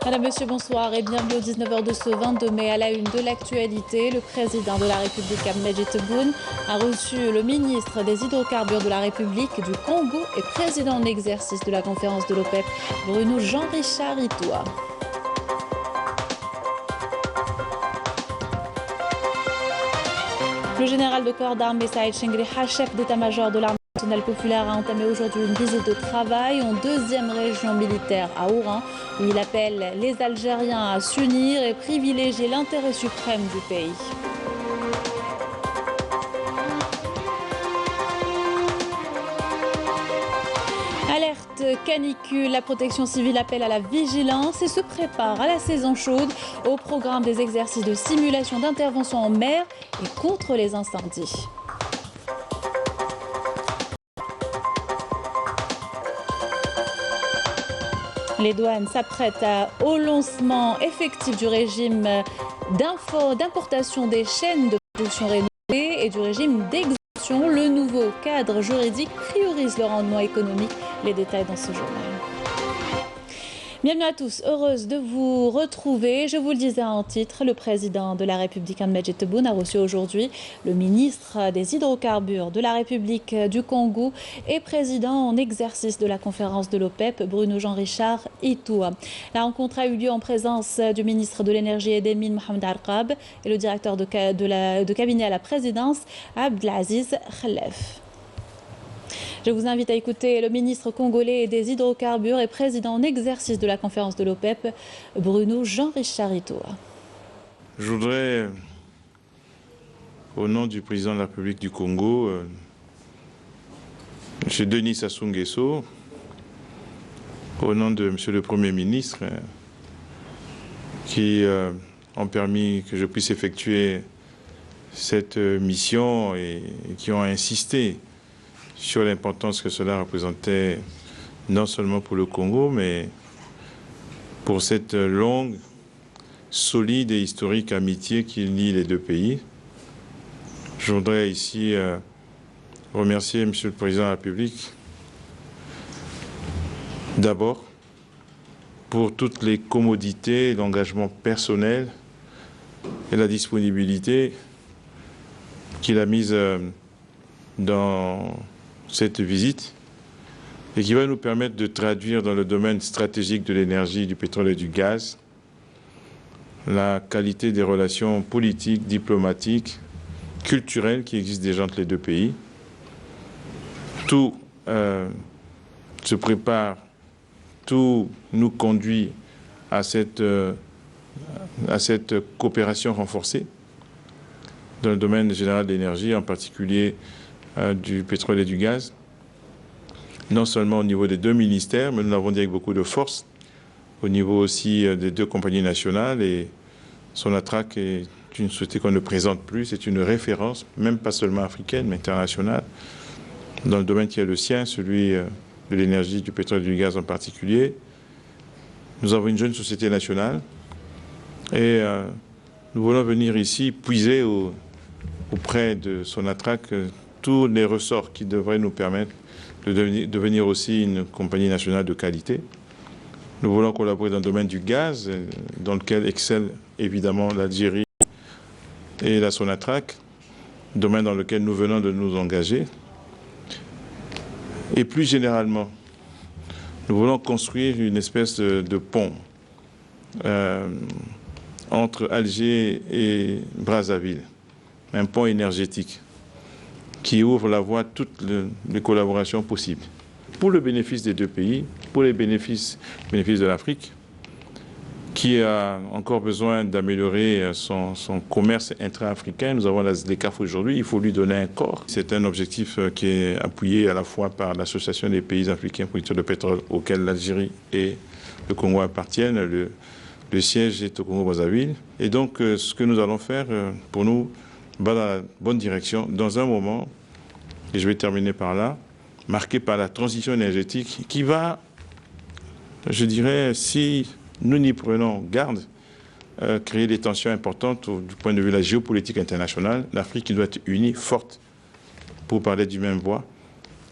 Madame, Monsieur, bonsoir et bienvenue au 19h de ce 22 mai. À la une de l'actualité, le président de la République, Abdelaziz Tebboune, a reçu le ministre des Hydrocarbures de la République du Congo et président en exercice de la conférence de l'OPEP, Bruno Jean-Richard Itoa. Le général de corps d'armée Saïd Chengriha, chef d'état-major de l'armée nationale populaire, a entamé aujourd'hui une visite de travail en deuxième région militaire à Oran, où il appelle les Algériens à s'unir et privilégier l'intérêt suprême du pays. Alerte canicule, la protection civile appelle à la vigilance et se prépare à la saison chaude au programme des exercices de simulation d'intervention en mer et contre les incendies. Les douanes s'apprêtent au lancement effectif du régime d'importation des chaînes de production rénovées et du régime d'exemption. Le nouveau cadre juridique priorise le rendement économique. Les détails dans ce journal. Bienvenue à tous, heureuse de vous retrouver. Je vous le disais en titre, le président de la République, Abdelaziz Tebboune, a reçu aujourd'hui le ministre des Hydrocarbures de la République du Congo et président en exercice de la conférence de l'OPEP, Bruno Jean-Richard Itoa. La rencontre a eu lieu en présence du ministre de l'Énergie et des Mines, Mohamed Arqab, et le directeur de cabinet à la présidence, Abdelaziz Khalef. Je vous invite à écouter le ministre congolais des Hydrocarbures et président en exercice de la conférence de l'OPEP, Bruno Jean-Richard Itoa. Je voudrais, au nom du président de la République du Congo, M. Denis Sassou Nguesso, au nom de M. le Premier ministre, qui ont permis que je puisse effectuer cette mission et qui ont insisté sur l'importance que cela représentait non seulement pour le Congo, mais pour cette longue, solide et historique amitié qui lie les deux pays. Je voudrais ici remercier M. le Président de la République d'abord pour toutes les commodités, l'engagement personnel et la disponibilité qu'il a mise dans cette visite et qui va nous permettre de traduire dans le domaine stratégique de l'énergie, du pétrole et du gaz la qualité des relations politiques, diplomatiques, culturelles qui existent déjà entre les deux pays. Tout se prépare, tout nous conduit à cette coopération renforcée dans le domaine général de l'énergie, en particulier du pétrole et du gaz, non seulement au niveau des deux ministères, mais nous l'avons dit avec beaucoup de force, au niveau aussi des deux compagnies nationales. Et Sonatrach est une société qu'on ne présente plus, c'est une référence, même pas seulement africaine, mais internationale, dans le domaine qui est le sien, celui de l'énergie, du pétrole et du gaz en particulier. Nous avons une jeune société nationale et nous voulons venir ici puiser auprès de Sonatrach tous les ressorts qui devraient nous permettre de devenir aussi une compagnie nationale de qualité. Nous voulons collaborer dans le domaine du gaz, dans lequel excellent évidemment l'Algérie et la Sonatrach, domaine dans lequel nous venons de nous engager. Et plus généralement, nous voulons construire une espèce de pont entre Alger et Brazzaville, un pont énergétique qui ouvre la voie à toutes les collaborations possibles. Pour le bénéfice des deux pays, pour les bénéfices de l'Afrique, qui a encore besoin d'améliorer son commerce intra-africain. Nous avons les CAF aujourd'hui, il faut lui donner un corps. C'est un objectif qui est appuyé à la fois par l'Association des pays africains producteurs de pétrole, auquel l'Algérie et le Congo appartiennent. Le siège est au Congo-Brazzaville. Et donc, ce que nous allons faire, pour nous, va dans la bonne direction, dans un moment, et je vais terminer par là, marqué par la transition énergétique qui va, je dirais, si nous n'y prenons garde, créer des tensions importantes du point de vue de la géopolitique internationale. L'Afrique doit être unie, forte, pour parler du même voix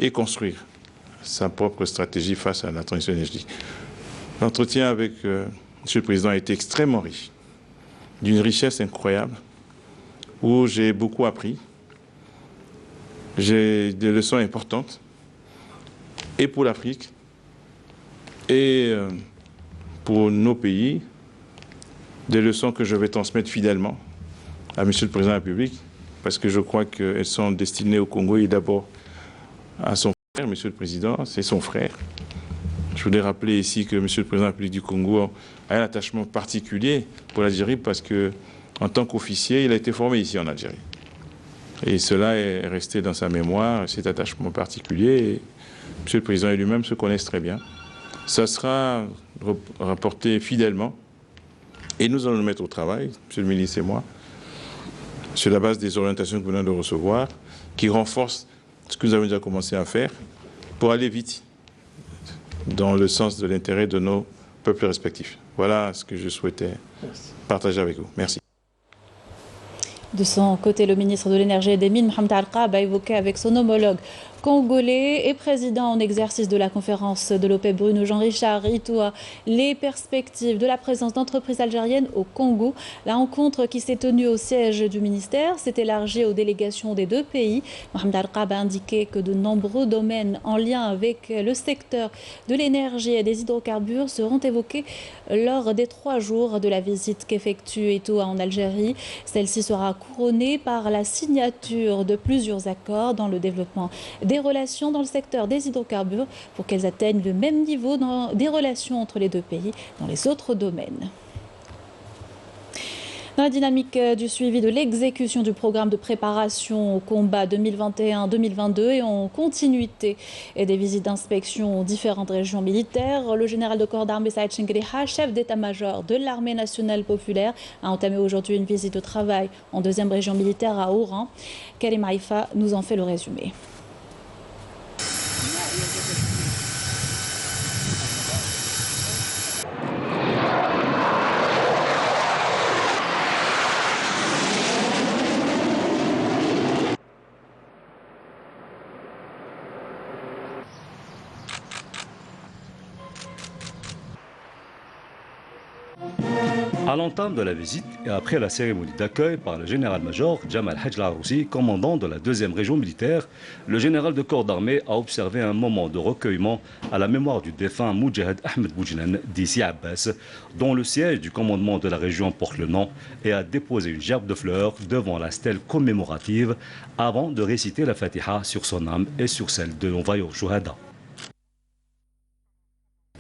et construire sa propre stratégie face à la transition énergétique. L'entretien avec Monsieur le Président, a été extrêmement riche, d'une richesse incroyable, où j'ai beaucoup appris. J'ai des leçons importantes, et pour l'Afrique, et pour nos pays, des leçons que je vais transmettre fidèlement à Monsieur le Président de la République, parce que je crois qu'elles sont destinées au Congo et d'abord à son frère, Monsieur le Président, c'est son frère. Je voudrais rappeler ici que Monsieur le Président de la République du Congo a un attachement particulier pour l'Algérie parce que, en tant qu'officier, il a été formé ici en Algérie. Et cela est resté dans sa mémoire, cet attachement particulier. Et Monsieur le Président et lui-même se connaissent très bien. Ça sera rapporté fidèlement et nous allons nous mettre au travail, Monsieur le ministre et moi, sur la base des orientations que nous venons de recevoir, qui renforcent ce que nous avons déjà commencé à faire pour aller vite dans le sens de l'intérêt de nos peuples respectifs. Voilà ce que je souhaitais partager avec vous. Merci. De son côté, le ministre de l'Énergie et des Mines, Mohamed Al-Qab, a évoqué avec son homologue congolais et président en exercice de la conférence de l'OPEP, Bruno Jean-Richard Itoa, les perspectives de la présence d'entreprises algériennes au Congo. La rencontre qui s'est tenue au siège du ministère s'est élargie aux délégations des deux pays. Mohamed Al-Qab a indiqué que de nombreux domaines en lien avec le secteur de l'énergie et des hydrocarbures seront évoqués lors des 3 jours de la visite qu'effectue Itoa en Algérie. Celle-ci sera couronnée par la signature de plusieurs accords dans le développement des relations dans le secteur des hydrocarbures pour qu'elles atteignent le même niveau des relations entre les deux pays dans les autres domaines. Dans la dynamique du suivi de l'exécution du programme de préparation au combat 2021-2022 et en continuité et des visites d'inspection aux différentes régions militaires, le général de corps d'armée Saïd Chengriha, chef d'état-major de l'armée nationale populaire, a entamé aujourd'hui une visite de travail en 2e région militaire à Oran. Karim Haïfa nous en fait le résumé. À l'entame de la visite et après la cérémonie d'accueil par le général-major Jamal Hajj Al-Arroussi, commandant de la 2e région militaire, le général de corps d'armée a observé un moment de recueillement à la mémoire du défunt Moudjahed Ahmed Boujnan d'Issi Abbas, dont le siège du commandement de la région porte le nom, et a déposé une gerbe de fleurs devant la stèle commémorative avant de réciter la Fatiha sur son âme et sur celle de nos vaillants Chouhada.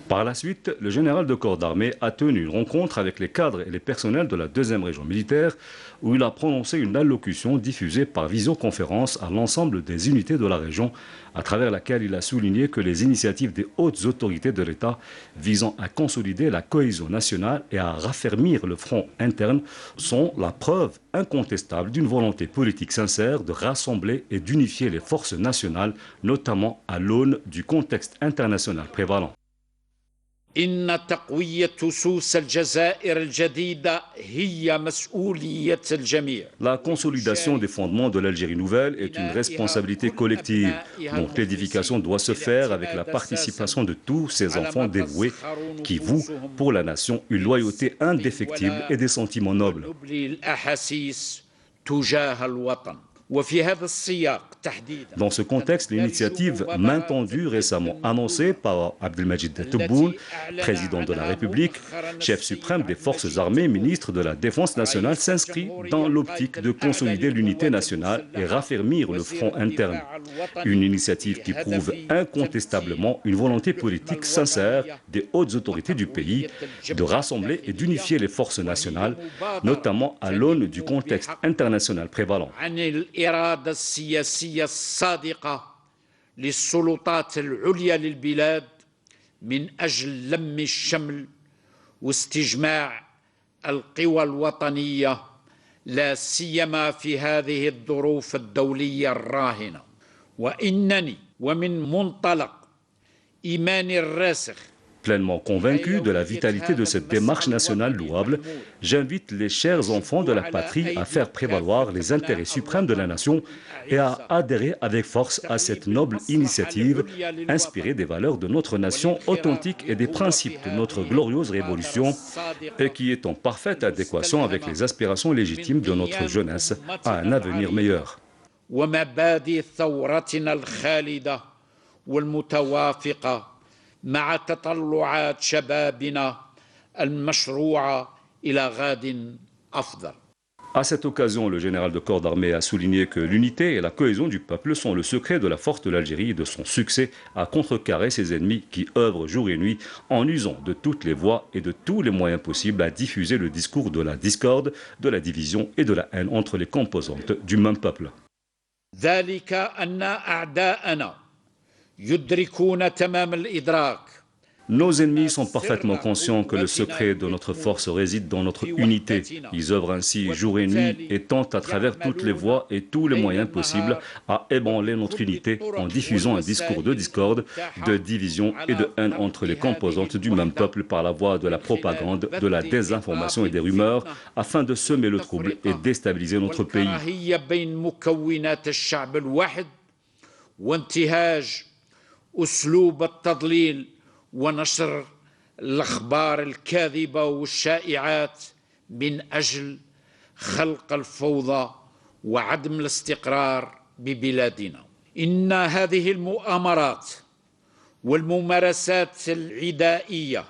Par la suite, le général de corps d'armée a tenu une rencontre avec les cadres et les personnels de la 2e région militaire où il a prononcé une allocution diffusée par visioconférence à l'ensemble des unités de la région à travers laquelle il a souligné que les initiatives des hautes autorités de l'État visant à consolider la cohésion nationale et à raffermir le front interne sont la preuve incontestable d'une volonté politique sincère de rassembler et d'unifier les forces nationales, notamment à l'aune du contexte international prévalant. إن تقوية سوس الجزائر الجديدة هي مسؤولية الجميع. La consolidation des fondements de l'Algérie nouvelle est une responsabilité collective dont l'édification doit se faire avec la participation de tous ces enfants dévoués qui vouent pour la nation une loyauté indéfectible et des sentiments nobles. Dans ce contexte, l'initiative Main tendue récemment annoncée par Abdelmajid Tebboune, président de la République, chef suprême des forces armées, ministre de la Défense nationale, s'inscrit dans l'optique de consolider l'unité nationale et raffermir le front interne. Une initiative qui prouve incontestablement une volonté politique sincère des hautes autorités du pays de rassembler et d'unifier les forces nationales, notamment à l'aune du contexte international prévalant. الإرادة السياسية الصادقة للسلطات العليا للبلاد من أجل لم الشمل واستجماع القوى الوطنية لا سيما في هذه الظروف الدولية الراهنة وإنني ومن منطلق إيماني الراسخ Pleinement convaincu de la vitalité de cette démarche nationale louable, j'invite les chers enfants de la patrie à faire prévaloir les intérêts suprêmes de la nation et à adhérer avec force à cette noble initiative inspirée des valeurs de notre nation authentique et des principes de notre glorieuse révolution et qui est en parfaite adéquation avec les aspirations légitimes de notre jeunesse à un avenir meilleur. مع تطلعات شبابنا المشروعة إلى غد أفضل. À cette occasion, le général de corps d'armée a souligné que l'unité et la cohésion du peuple sont le secret de la force de l'Algérie et de son succès à contrecarrer ses ennemis qui œuvrent jour et nuit en usant de toutes les voies et de tous les moyens possibles à diffuser le discours de la discorde, de la division et de la haine entre les composantes du même peuple. ذلك أن أعداءنا يدركون تمام الإدراك. Nos ennemis sont parfaitement conscients que le secret de notre force réside dans notre unité. Ils œuvrent ainsi jour et nuit et tentent à travers toutes les voies et tous les moyens possibles à ébranler notre unité en diffusant un discours de discorde, de division et de haine entre les composantes du même peuple par la voie de la propagande, de la désinformation et des rumeurs afin de semer le trouble et déstabiliser notre pays. ونشر الأخبار الكاذبة والشائعات من أجل خلق الفوضى وعدم الاستقرار ببلادنا. إن هذه المؤامرات والممارسات العدائية.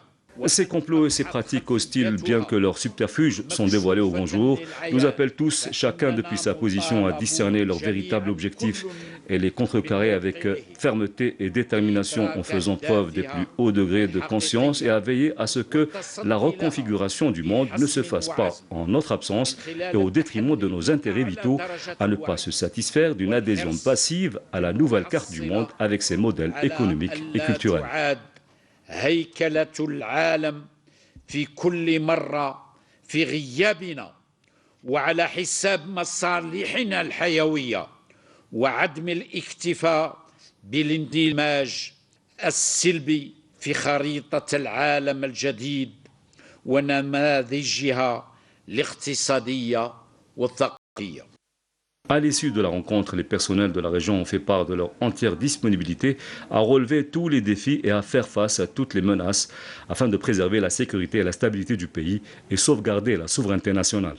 Ces complots et ces pratiques hostiles, bien que leurs subterfuges sont dévoilés au grand jour, nous appellent tous, chacun depuis sa position, à discerner leur véritable objectif et les contrecarrer avec fermeté et détermination en faisant preuve des plus hauts degrés de conscience et à veiller à ce que la reconfiguration du monde ne se fasse pas en notre absence et au détriment de nos intérêts vitaux, à ne pas se satisfaire d'une adhésion passive à la nouvelle carte du monde avec ses modèles économiques et culturels. هيكلة العالم في كل مرة في غيابنا وعلى حساب مصالحنا الحيوية وعدم الاكتفاء بالاندماج السلبي في خريطة العالم الجديد ونماذجها الاقتصادية والثقافية. À l'issue de la rencontre, les personnels de la région ont fait part de leur entière disponibilité à relever tous les défis et à faire face à toutes les menaces afin de préserver la sécurité et la stabilité du pays et sauvegarder la souveraineté nationale.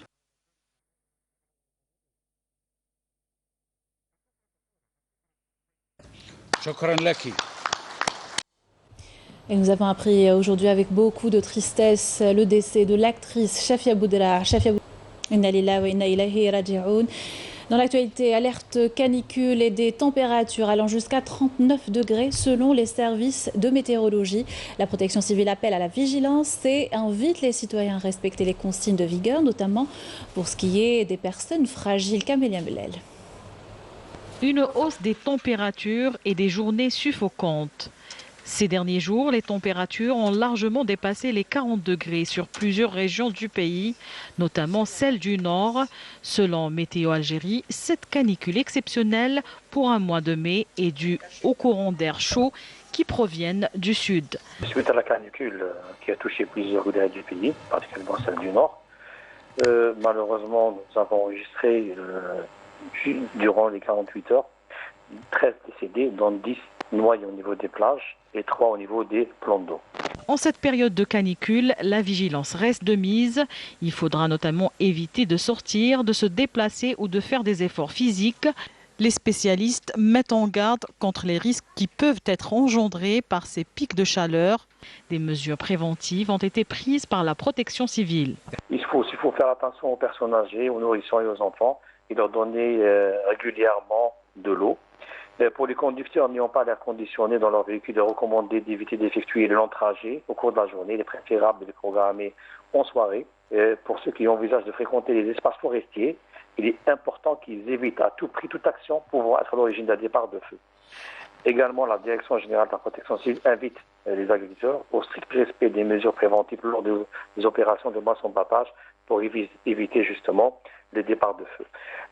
Et nous avons appris aujourd'hui avec beaucoup de tristesse le décès de l'actrice Chafia Boudra. Inna lillahi wa inna ilayhi raji'un. Dans l'actualité, alerte canicule et des températures allant jusqu'à 39 degrés selon les services de météorologie. La protection civile appelle à la vigilance et invite les citoyens à respecter les consignes de vigueur, notamment pour ce qui est des personnes fragiles. Camélia Belel. Une hausse des températures et des journées suffocantes. Ces derniers jours, les températures ont largement dépassé les 40 degrés sur plusieurs régions du pays, notamment celle du Nord. Selon Météo Algérie, cette canicule exceptionnelle pour un mois de mai est due aux courants d'air chaud qui proviennent du sud. Suite à la canicule qui a touché plusieurs villes du pays, particulièrement celle du Nord, malheureusement, nous avons enregistré durant les 48 heures 13 décédés, dont 10 noyés au niveau des plages et 3 au niveau des plans d'eau. En cette période de canicule, la vigilance reste de mise. Il faudra notamment éviter de sortir, de se déplacer ou de faire des efforts physiques. Les spécialistes mettent en garde contre les risques qui peuvent être engendrés par ces pics de chaleur. Des mesures préventives ont été prises par la protection civile. Il faut faire attention aux personnes âgées, aux nourrissons et aux enfants et leur donner régulièrement de l'eau. Pour les conducteurs n'ayant pas d'air conditionné dans leur véhicule, il est recommandé d'éviter d'effectuer de longs trajets au cours de la journée. Il est préférable de les programmer en soirée. Pour ceux qui envisagent de fréquenter les espaces forestiers, il est important qu'ils évitent à tout prix toute action pouvant être à l'origine d'un départ de feu. Également, la Direction générale de la protection civile invite les agriculteurs au strict respect des mesures préventives lors des opérations de moisson-battage pour éviter justement les départs de feu.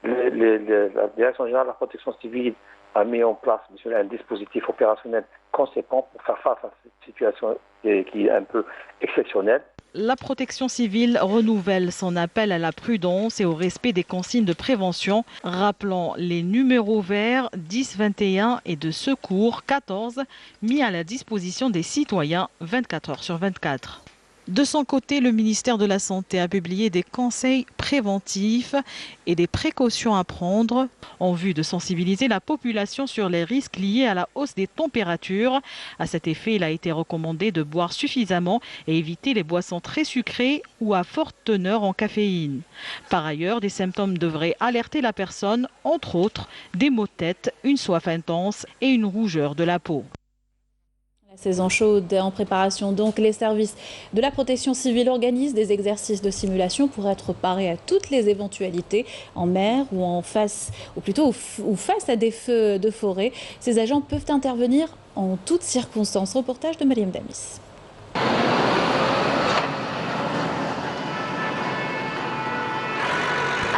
La Direction générale de la protection civile a mis en place un dispositif opérationnel conséquents pour faire face à cette situation qui est un peu exceptionnelle. La protection civile renouvelle son appel à la prudence et au respect des consignes de prévention, rappelant les numéros verts 10 21 et de secours 14 mis à la disposition des citoyens 24 heures sur 24. De son côté, le ministère de la Santé a publié des conseils préventifs et des précautions à prendre en vue de sensibiliser la population sur les risques liés à la hausse des températures. À cet effet, il a été recommandé de boire suffisamment et éviter les boissons très sucrées ou à forte teneur en caféine. Par ailleurs, des symptômes devraient alerter la personne, entre autres des maux de tête, une soif intense et une rougeur de la peau. La saison chaude en préparation, donc les services de la protection civile organisent des exercices de simulation pour être parés à toutes les éventualités en mer ou en face, ou plutôt face à des feux de forêt. Ces agents peuvent intervenir en toutes circonstances. Reportage de Mariam Damis.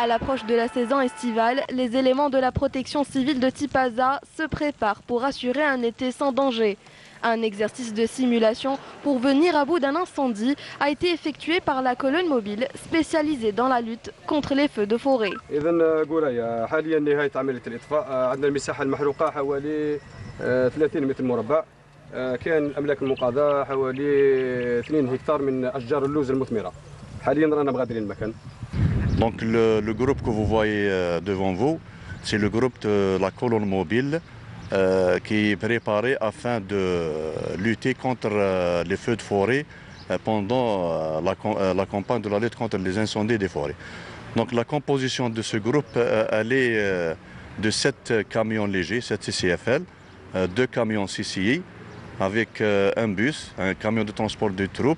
À l'approche de la saison estivale, les éléments de la protection civile de Tipaza se préparent pour assurer un été sans danger. Un exercice de simulation pour venir à bout d'un incendie a été effectué par la colonne mobile spécialisée dans la lutte contre les feux de forêt. Donc le groupe que vous voyez devant vous, c'est le groupe de la colonne mobile qui est préparé afin de lutter contre les feux de forêt pendant la campagne de la lutte contre les incendies des forêts. Donc la composition de ce groupe, elle est de 7 camions légers, 7 CCFL, 2 camions CCI, avec un bus, un camion de transport de troupes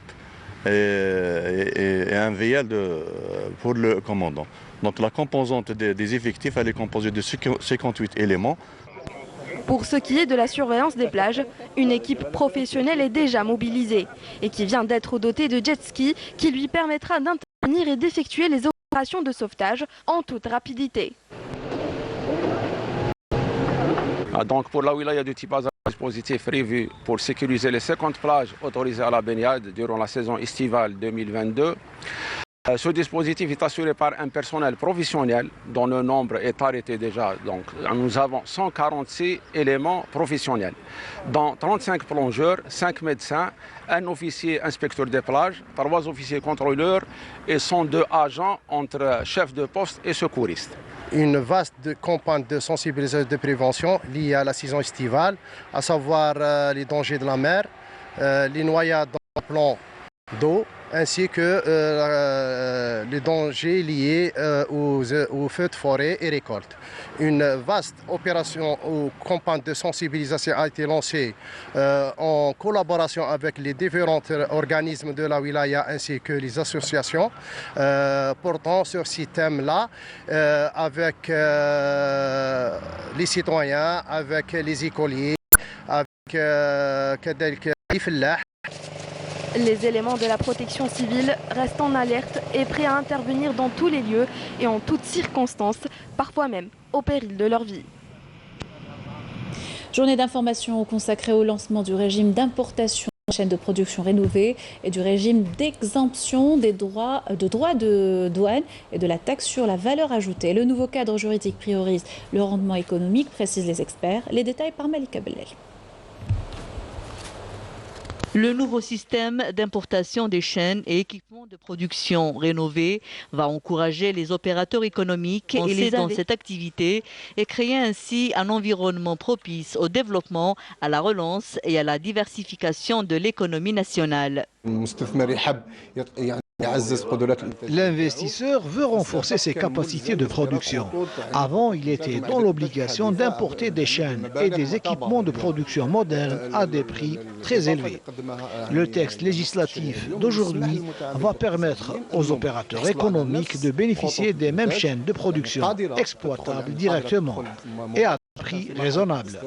et un VL pour le commandant. Donc la composante des effectifs, elle est composée de 58 éléments. Pour ce qui est de la surveillance des plages, une équipe professionnelle est déjà mobilisée et qui vient d'être dotée de jet ski qui lui permettra d'intervenir et d'effectuer les opérations de sauvetage en toute rapidité. Donc pour la wilaya de Tipaza, un dispositif prévu pour sécuriser les 50 plages autorisées à la baignade durant la saison estivale 2022. Ce dispositif est assuré par un personnel professionnel dont le nombre est arrêté déjà. Donc nous avons 146 éléments professionnels, dont 35 plongeurs, 5 médecins, un officier inspecteur des plages, 3 officiers contrôleurs et 102 agents entre chefs de poste et secouristes. Une vaste campagne de sensibilisation et de prévention liée à la saison estivale, à savoir les dangers de la mer, les noyades dans le plan d'eau, ainsi que les dangers liés aux feux de forêt et récoltes. Une vaste opération ou campagne de sensibilisation a été lancée en collaboration avec les différents organismes de la wilaya ainsi que les associations portant sur ces thèmes-là avec les citoyens, avec les écoliers, avec les fellahs. Les éléments de la protection civile restent en alerte et prêts à intervenir dans tous les lieux et en toutes circonstances, parfois même au péril de leur vie. Journée d'information consacrée au lancement du régime d'importation de chaîne de production rénovée et du régime d'exemption des droits de douane et de la taxe sur la valeur ajoutée. Le nouveau cadre juridique priorise le rendement économique, précisent les experts. Les détails par Malika Bellel. Le nouveau système d'importation des chaînes et équipements de production rénovés va encourager les opérateurs économiques et les dans cette activité et créer ainsi un environnement propice au développement, à la relance et à la diversification de l'économie nationale. L'investisseur veut renforcer ses capacités de production. Avant, il était dans l'obligation d'importer des chaînes et des équipements de production modernes à des prix très élevés. Le texte législatif d'aujourd'hui va permettre aux opérateurs économiques de bénéficier des mêmes chaînes de production exploitables directement et à prix raisonnables.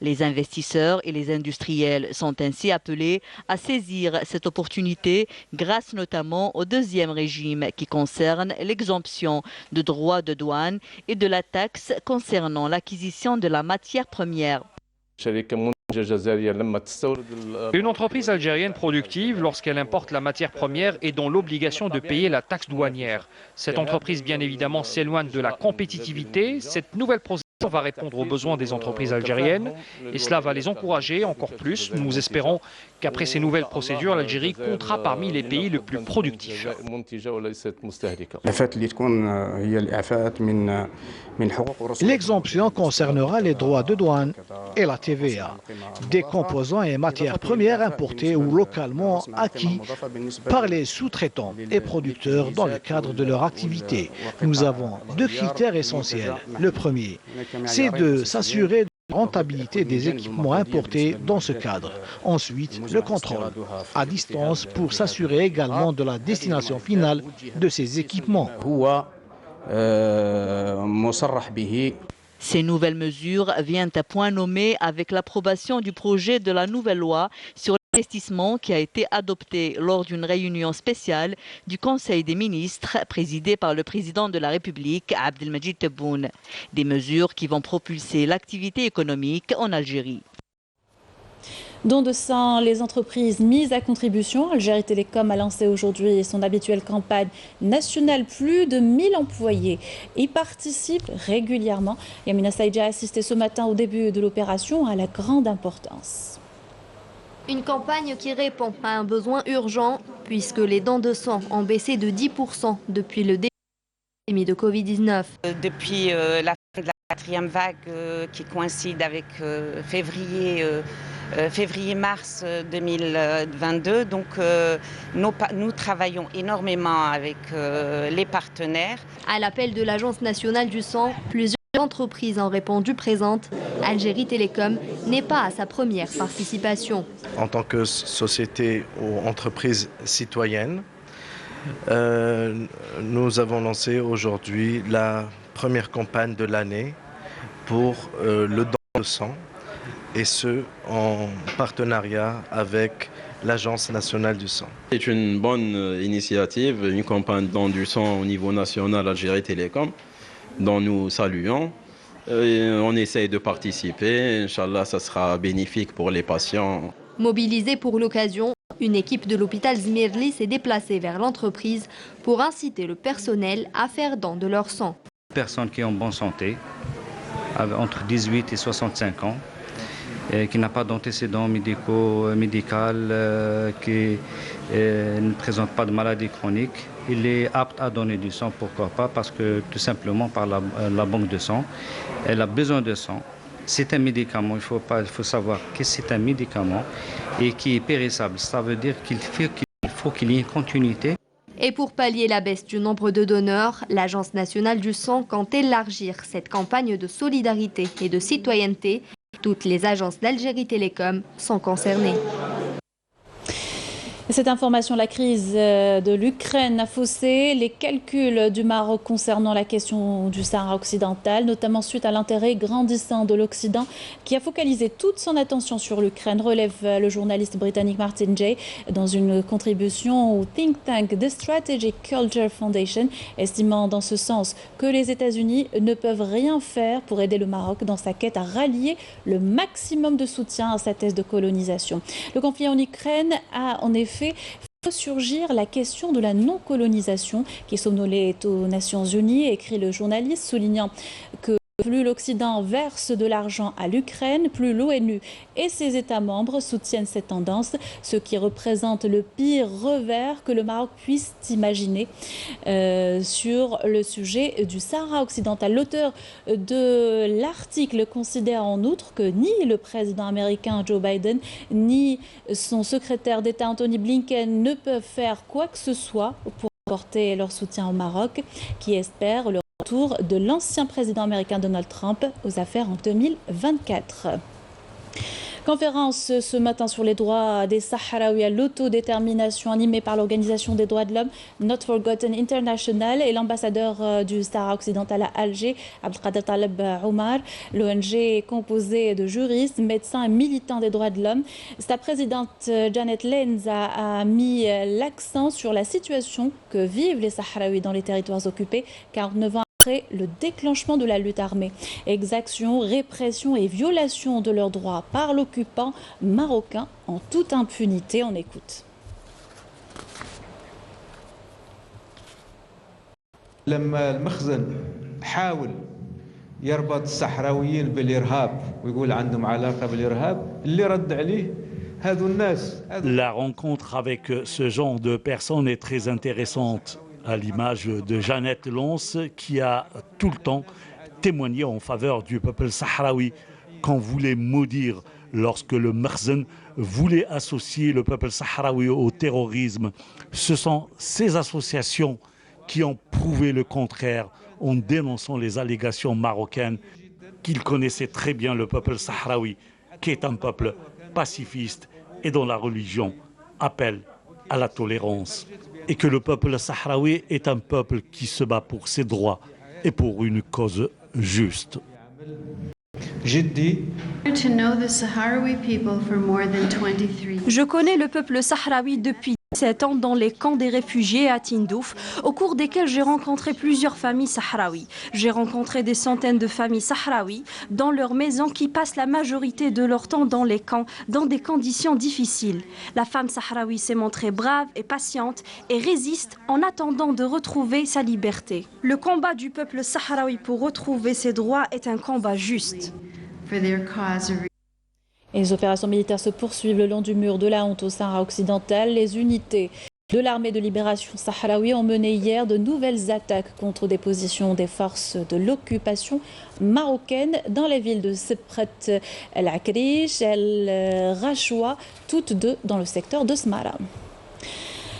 Les investisseurs et les industriels sont ainsi appelés à saisir cette opportunité grâce notamment au deuxième régime qui concerne l'exemption de droits de douane et de la taxe concernant l'acquisition de la matière première. Une entreprise algérienne productive, lorsqu'elle importe la matière première, est dans l'obligation de payer la taxe douanière. Cette entreprise, bien évidemment, s'éloigne de la compétitivité. Cette nouvelle procédure va répondre aux besoins des entreprises algériennes et cela va les encourager encore plus. Nous espérons qu'après ces nouvelles procédures, l'Algérie comptera parmi les pays les plus productifs. L'exemption concernera les droits de douane et la TVA, des composants et matières premières importés ou localement acquis par les sous-traitants et producteurs dans le cadre de leur activité. Nous avons deux critères essentiels. Le premier, c'est de s'assurer de la rentabilité des équipements importés dans ce cadre. Ensuite, le contrôle à distance pour s'assurer également de la destination finale de ces équipements. Ces nouvelles mesures viennent à point nommé avec l'approbation du projet de la nouvelle loi sur l'investissement qui a été adopté lors d'une réunion spéciale du Conseil des ministres présidé par le président de la République, Abdelmadjid Tebboune. Des mesures qui vont propulser l'activité économique en Algérie. Don de sang, les entreprises mises à contribution. Algérie Télécom a lancé aujourd'hui son habituelle campagne nationale. Plus de 1000 employés y participent régulièrement. Yamina Saïdja a assisté ce matin au début de l'opération à la grande importance. Une campagne qui répond à un besoin urgent puisque les dons de sang ont baissé de 10% depuis le début de l'épidémie de Covid-19. Depuis la fin de la quatrième vague qui coïncide avec février-mars 2022. Donc nous travaillons énormément avec les partenaires. À l'appel de l'Agence nationale du sang, plusieurs entreprises ont répondu présentes. Algérie Télécom n'est pas à sa première participation. En tant que société ou entreprise citoyenne, nous avons lancé aujourd'hui la première campagne de l'année pour le don de sang, et ce, en partenariat avec l'Agence nationale du sang. C'est une bonne initiative, une campagne don du sang au niveau national Algérie Télécom, dont nous saluons. On essaye de participer, Inch'Allah, ça sera bénéfique pour les patients. Mobilisée pour l'occasion, une équipe de l'hôpital Zmirli s'est déplacée vers l'entreprise pour inciter le personnel à faire don de leur sang. Personnes qui ont bonne santé, entre 18 et 65 ans, qui n'a pas d'antécédents médical, qui ne présente pas de maladie chronique, il est apte à donner du sang, pourquoi pas, parce que tout simplement par la banque de sang, elle a besoin de sang. C'est un médicament, il faut savoir que c'est un médicament et qui est périssable. Ça veut dire qu'il faut qu'il y ait une continuité. Et pour pallier la baisse du nombre de donneurs, l'Agence nationale du sang compte élargir cette campagne de solidarité et de citoyenneté. Toutes les agences d'Algérie Télécom sont concernées. Cette information, la crise de l'Ukraine a faussé les calculs du Maroc concernant la question du Sahara occidental, notamment suite à l'intérêt grandissant de l'Occident qui a focalisé toute son attention sur l'Ukraine, relève le journaliste britannique Martin Jay dans une contribution au think tank The Strategic Culture Foundation, estimant dans ce sens que les États-Unis ne peuvent rien faire pour aider le Maroc dans sa quête à rallier le maximum de soutien à sa thèse de colonisation. Le conflit en Ukraine a en effet fait surgir la question de la non-colonisation qui somnolait aux Nations Unies, écrit le journaliste, soulignant que plus l'Occident verse de l'argent à l'Ukraine, plus l'ONU et ses États membres soutiennent cette tendance, ce qui représente le pire revers que le Maroc puisse imaginer sur le sujet du Sahara occidental. L'auteur de l'article considère en outre que ni le président américain Joe Biden, ni son secrétaire d'État Anthony Blinken ne peuvent faire quoi que ce soit pour apporter leur soutien au Maroc, qui espère le retour de l'ancien président américain Donald Trump aux affaires en 2024. Conférence ce matin sur les droits des Sahraouis à l'autodétermination animée par l'Organisation des droits de l'homme Not Forgotten International et l'ambassadeur du Sahara occidental à Alger, Abdelkader Taleb Omar. L'ONG est composée de juristes, médecins et militants des droits de l'homme. Sa présidente Janet Lenz a mis l'accent sur la situation que vivent les Sahraouis dans les territoires occupés, 49 ans après le déclenchement de la lutte armée. Exactions, répression et violation de leurs droits par l'occupant marocain en toute impunité. On écoute. لما المخزن حاول يربط الصحراويين بالإرهاب ويقول عندهم علاقة بالإرهاب اللي رد عليه هذو الناس. La rencontre avec ce genre de personnes est très intéressante, à l'image de Jeannette Lons qui a tout le temps témoigné en faveur du peuple sahraoui qu'on voulait maudire lorsque le Makhzen voulait associer le peuple sahraoui au terrorisme. Ce sont ces associations qui ont prouvé le contraire en dénonçant les allégations marocaines qu'ils connaissaient très bien le peuple sahraoui, qui est un peuple pacifiste et dont la religion appelle à la tolérance. Et que le peuple sahraoui est un peuple qui se bat pour ses droits et pour une cause juste. Je connais le peuple sahraoui depuis 17 ans dans les camps des réfugiés à Tindouf, au cours desquels j'ai rencontré plusieurs familles sahraouis. J'ai rencontré des centaines de familles sahraouis dans leurs maisons qui passent la majorité de leur temps dans les camps, dans des conditions difficiles. La femme sahraoui s'est montrée brave et patiente et résiste en attendant de retrouver sa liberté. Le combat du peuple sahraoui pour retrouver ses droits est un combat juste. Et les opérations militaires se poursuivent le long du mur de la honte au Sahara occidental. Les unités de l'armée de libération sahraoui ont mené hier de nouvelles attaques contre des positions des forces de l'occupation marocaine dans les villes de Sebret el-Akrish et el-Rachoua, toutes deux dans le secteur de Smara.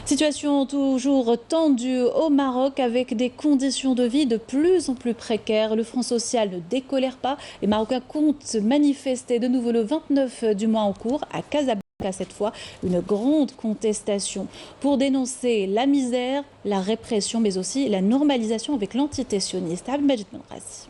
Situation toujours tendue au Maroc avec des conditions de vie de plus en plus précaires. Le Front social ne décolère pas. Les Marocains comptent manifester de nouveau le 29 du mois en cours à Casablanca cette fois. Une grande contestation pour dénoncer la misère, la répression mais aussi la normalisation avec l'entité sioniste. Abdelmajid Benrazi.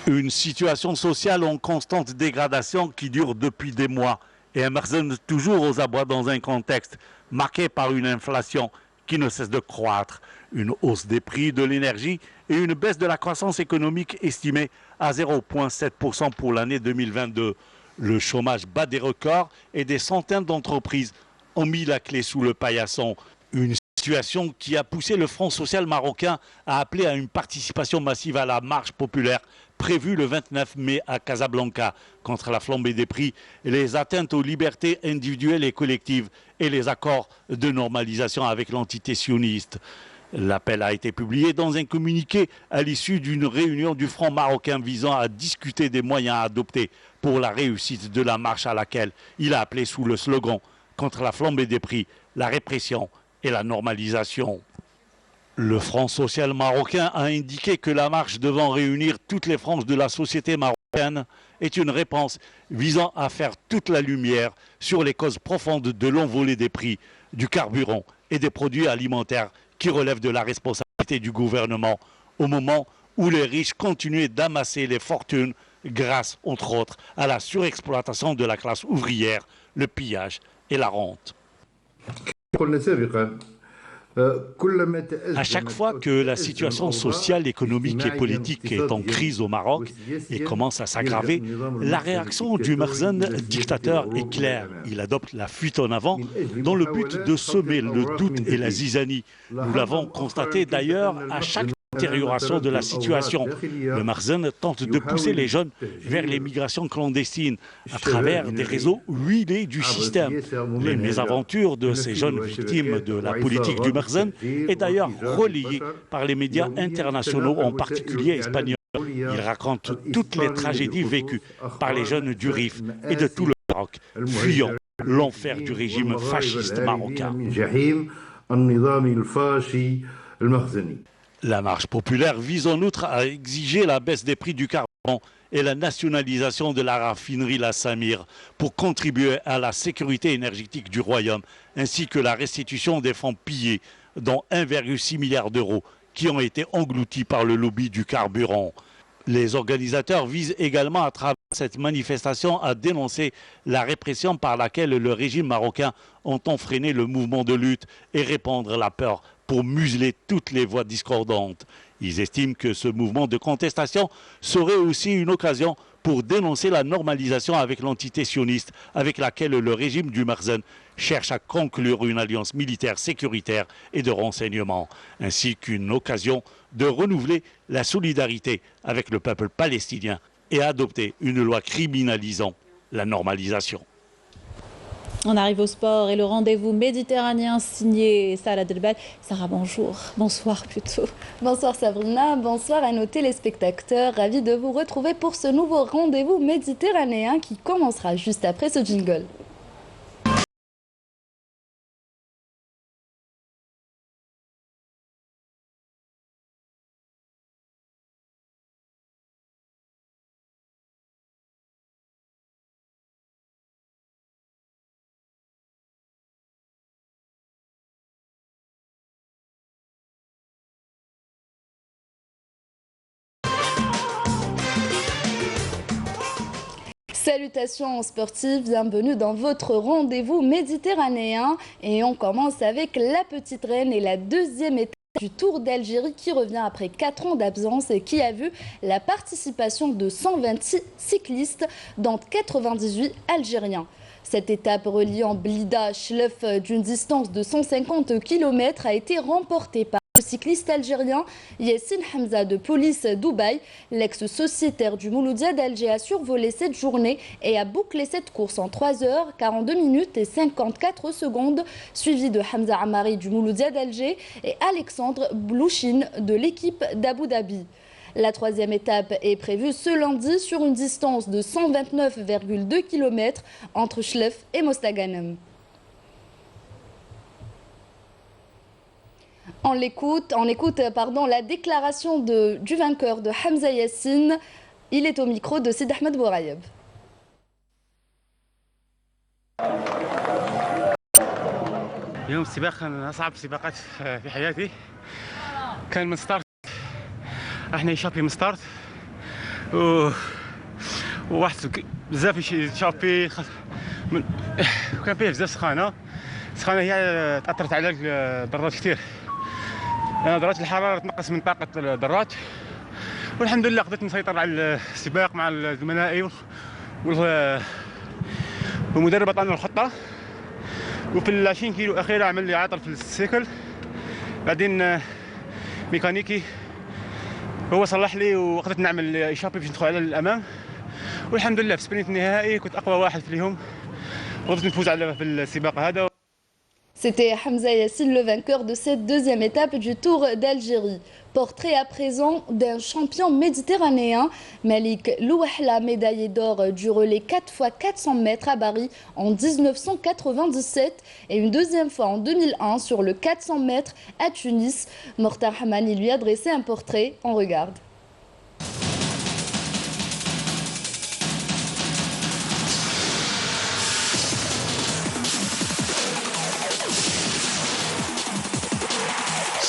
Une situation sociale en constante dégradation qui dure depuis des mois et un Makhzen toujours aux abois dans un contexte marqué par une inflation qui ne cesse de croître, une hausse des prix de l'énergie et une baisse de la croissance économique estimée à 0,7% pour l'année 2022. Le chômage bat des records et des centaines d'entreprises ont mis la clé sous le paillasson. Une situation qui a poussé le Front social marocain à appeler à une participation massive à la marche populaire prévue le 29 mai à Casablanca contre la flambée des prix, les atteintes aux libertés individuelles et collectives et les accords de normalisation avec l'entité sioniste. L'appel a été publié dans un communiqué à l'issue d'une réunion du Front marocain visant à discuter des moyens à adopter pour la réussite de la marche à laquelle il a appelé sous le slogan « Contre la flambée des prix, la répression et la normalisation ». Le Front social marocain a indiqué que la marche devant réunir toutes les franges de la société marocaine est une réponse visant à faire toute la lumière sur les causes profondes de l'envolée des prix, du carburant et des produits alimentaires qui relèvent de la responsabilité du gouvernement au moment où les riches continuaient d'amasser les fortunes grâce, entre autres, à la surexploitation de la classe ouvrière, le pillage et la rente. À chaque fois que la situation sociale, économique et politique est en crise au Maroc et commence à s'aggraver, la réaction du Makhzen dictateur est claire. Il adopte la fuite en avant dans le but de semer le doute et la zizanie. Nous l'avons constaté d'ailleurs à chaque détérioration de la situation. Le Makhzen tente de pousser les jeunes vers les migrations clandestines à travers des réseaux huilés du système. Les mésaventures de ces jeunes victimes de la politique du Makhzen est d'ailleurs relayée par les médias internationaux, en particulier espagnols. Il raconte toutes les tragédies vécues par les jeunes du Rif et de tout le Maroc, fuyant l'enfer du régime fasciste marocain. La marche populaire vise en outre à exiger la baisse des prix du carburant et la nationalisation de la raffinerie La Samir pour contribuer à la sécurité énergétique du royaume, ainsi que la restitution des fonds pillés, dont 1,6 milliard d'euros, qui ont été engloutis par le lobby du carburant. Les organisateurs visent également à travers cette manifestation à dénoncer la répression par laquelle le régime marocain entend freiner le mouvement de lutte et répandre la peur pour museler toutes les voix discordantes. Ils estiment que ce mouvement de contestation serait aussi une occasion pour dénoncer la normalisation avec l'entité sioniste avec laquelle le régime du Merzen cherche à conclure une alliance militaire sécuritaire et de renseignement, ainsi qu'une occasion de renouveler la solidarité avec le peuple palestinien et adopter une loi criminalisant la normalisation. On arrive au sport et le rendez-vous méditerranéen signé Sarah Delbel. Sarah, bonjour. Bonsoir plutôt. Bonsoir Sabrina, bonsoir à nos téléspectateurs. Ravi de vous retrouver pour ce nouveau rendez-vous méditerranéen qui commencera juste après ce jingle. Salutations sportives, bienvenue dans votre rendez-vous méditerranéen et on commence avec la petite reine et la deuxième étape du Tour d'Algérie qui revient après 4 ans d'absence et qui a vu la participation de 126 cyclistes dont 98 Algériens. Cette étape reliant Blida à Chlef d'une distance de 150 km a été remportée par le cycliste algérien Yassine Hamza de Police Dubaï. L'ex-sociétaire du Mouloudia d'Alger a survolé cette journée et a bouclé cette course en 3 heures, 42 minutes et 54 secondes, suivi de Hamza Amari du Mouloudia d'Alger et Alexandre Blouchine de l'équipe d'Abu Dhabi. La troisième étape est prévue ce lundi sur une distance de 129,2 km entre Chlef et Mostaganem. On écoute la déclaration du vainqueur de Hamza Yassine. Il est au micro de Sid Ahmed Bourayeb. اليوم السباق كان أصعب سباقات في حياتي. كان من ستارت احنا يشابي من ستارت وواحد بزاف يشابي وكان فيه بزاف سخانة هي تأثرت على الدرات كثير. درجة الحرارة تنقص من طاقة الدرات والحمد لله قدرت نسيطر على السباق مع زملائي والمدرب عطانا الخطة. وفي 20 كيلو أخيرة عمل لي عطل في السيكل، بعدين ميكانيكي هو صلح لي وقدرت نعمل إشابي باش ندخل على الأمام والحمد لله في السبرينت النهائي كنت أقوى واحد فيهم وقدرت نفوز على في السباق هذا. C'était Hamza Yassine, le vainqueur de cette deuxième étape du Tour d'Algérie. Portrait à présent d'un champion méditerranéen, Malik Louahla, médaillé d'or du relais 4x400 mètres à Bari en 1997 et une deuxième fois en 2001 sur le 400 mètres à Tunis. Mortar Hamani lui a dressé un portrait, on regarde.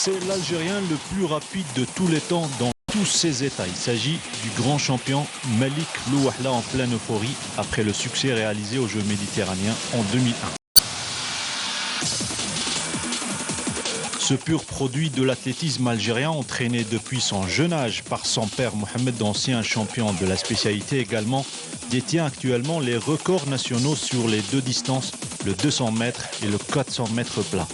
C'est l'Algérien le plus rapide de tous les temps dans tous ses états. Il s'agit du grand champion Malik Louahla en pleine euphorie après le succès réalisé aux Jeux méditerranéens en 2001. Ce pur produit de l'athlétisme algérien, entraîné depuis son jeune âge par son père Mohamed, ancien champion de la spécialité également, détient actuellement les records nationaux sur les deux distances, le 200 mètres et le 400 mètres plat.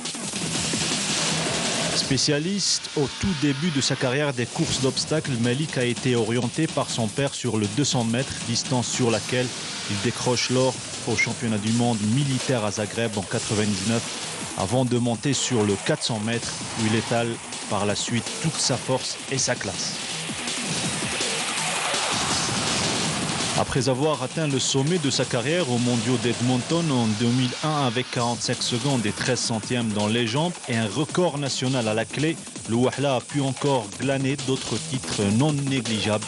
Spécialiste au tout début de sa carrière des courses d'obstacles, Malik a été orienté par son père sur le 200 mètres, distance sur laquelle il décroche l'or au championnat du monde militaire à Zagreb en 1999, avant de monter sur le 400 mètres où il étale par la suite toute sa force et sa classe. Après avoir atteint le sommet de sa carrière aux mondiaux d'Edmonton en 2001 avec 45 secondes et 13 centièmes dans les jambes et un record national à la clé, Le Wahla a pu encore glaner d'autres titres non négligeables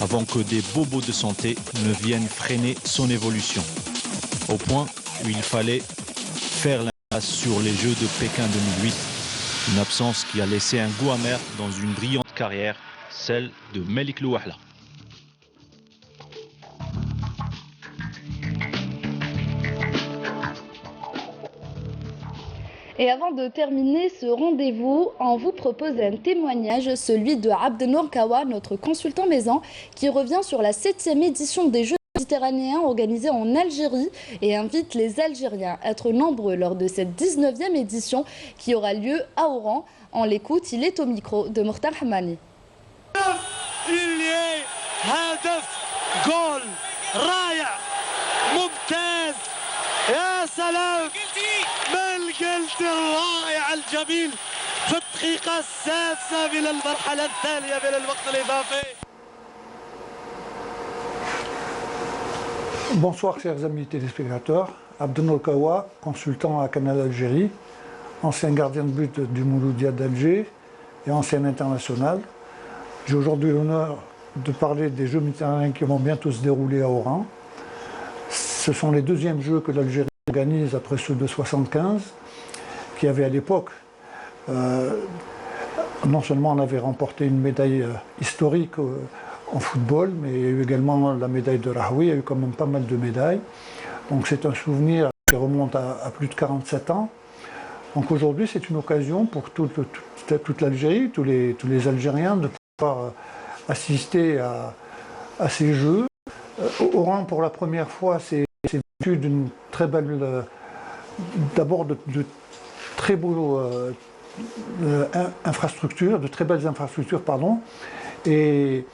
avant que des bobos de santé ne viennent freiner son évolution. Au point où il fallait faire l'impasse sur les Jeux de Pékin 2008, une absence qui a laissé un goût amer dans une brillante carrière, celle de Melik Louahla. Et avant de terminer ce rendez-vous, on vous propose un témoignage, celui de Abdenour Kawa, notre consultant maison, qui revient sur la 7e édition des Jeux méditerranéens organisés en Algérie et invite les Algériens à être nombreux lors de cette 19e édition qui aura lieu à Oran. On l'écoute, il est au micro de Mokhtar Hamani. الجلد الرائع الجميل في الدقيقة السادسة من المرحلة الثانية من الوقت الإضافي. Bonsoir chers amis téléspectateurs, Abdenour Kawa, consultant à Canal Algérie, ancien gardien de but du Mouloudia d'Alger et ancien international. J'ai aujourd'hui l'honneur de parler des Jeux méditerranéens qui vont bientôt se dérouler à Oran. Ce sont les deuxièmes Jeux que l'Algérie organise après ceux de 1975, qui avait à l'époque, non seulement on avait remporté une médaille historique en football, mais il y a eu également la médaille de Rahoui, il y a eu quand même pas mal de médailles. Donc c'est un souvenir qui remonte à plus de 47 ans. Donc aujourd'hui c'est une occasion pour toute l'Algérie, tous les Algériens de pouvoir assister à ces Jeux. Oran pour la première fois c'est vécu d'une très belle, d'abord de très beaux infrastructures, de très belles infrastructures, pardon. Et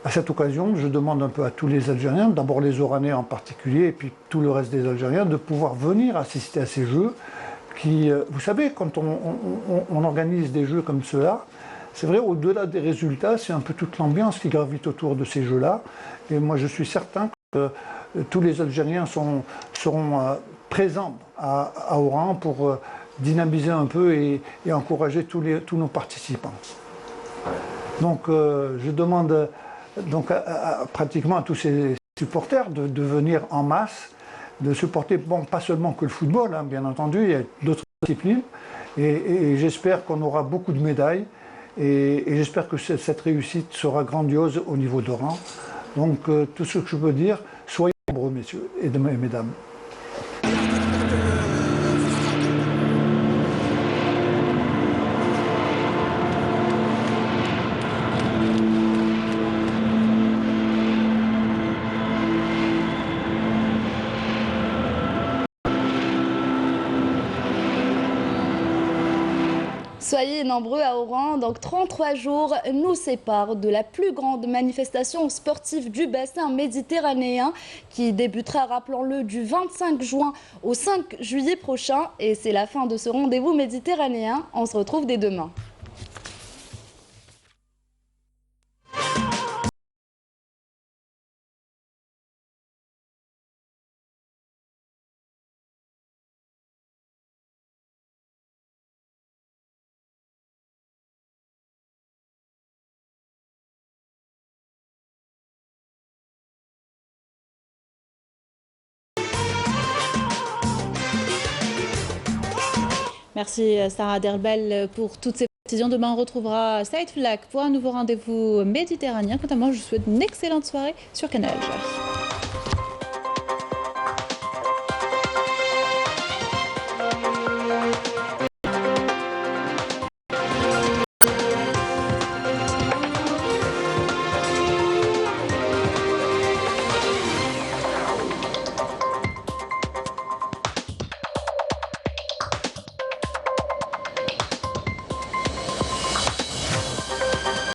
à cette occasion, je demande un peu à tous les Algériens, d'abord les Oranais en particulier, et puis tout le reste des Algériens, de pouvoir venir assister à ces Jeux qui, vous savez, quand on organise des Jeux comme cela, c'est vrai, au-delà des résultats, c'est un peu toute l'ambiance qui gravite autour de ces Jeux-là. Et moi, je suis certain que tous les Algériens seront présents à Oran pour dynamiser un peu et encourager tous nos participants. Donc je demande donc pratiquement à tous ces supporters de venir en masse, de supporter, bon, pas seulement que le football, hein, bien entendu, il y a d'autres disciplines, et j'espère qu'on aura beaucoup de médailles, et j'espère que cette réussite sera grandiose au niveau d'Oran. Donc tout ce que je peux dire, soyez nombreux, messieurs et mesdames. Soyez nombreux à Oran, donc 33 jours nous séparent de la plus grande manifestation sportive du bassin méditerranéen qui débutera, rappelons-le, du 25 juin au 5 juillet prochain. Et c'est la fin de ce rendez-vous méditerranéen. On se retrouve dès demain. Merci Sarah Derbel pour toutes ces précisions. Demain, on retrouvera Saïd Flak pour un nouveau rendez-vous méditerranéen. Quant à moi, je vous souhaite une excellente soirée sur Canal Algérie.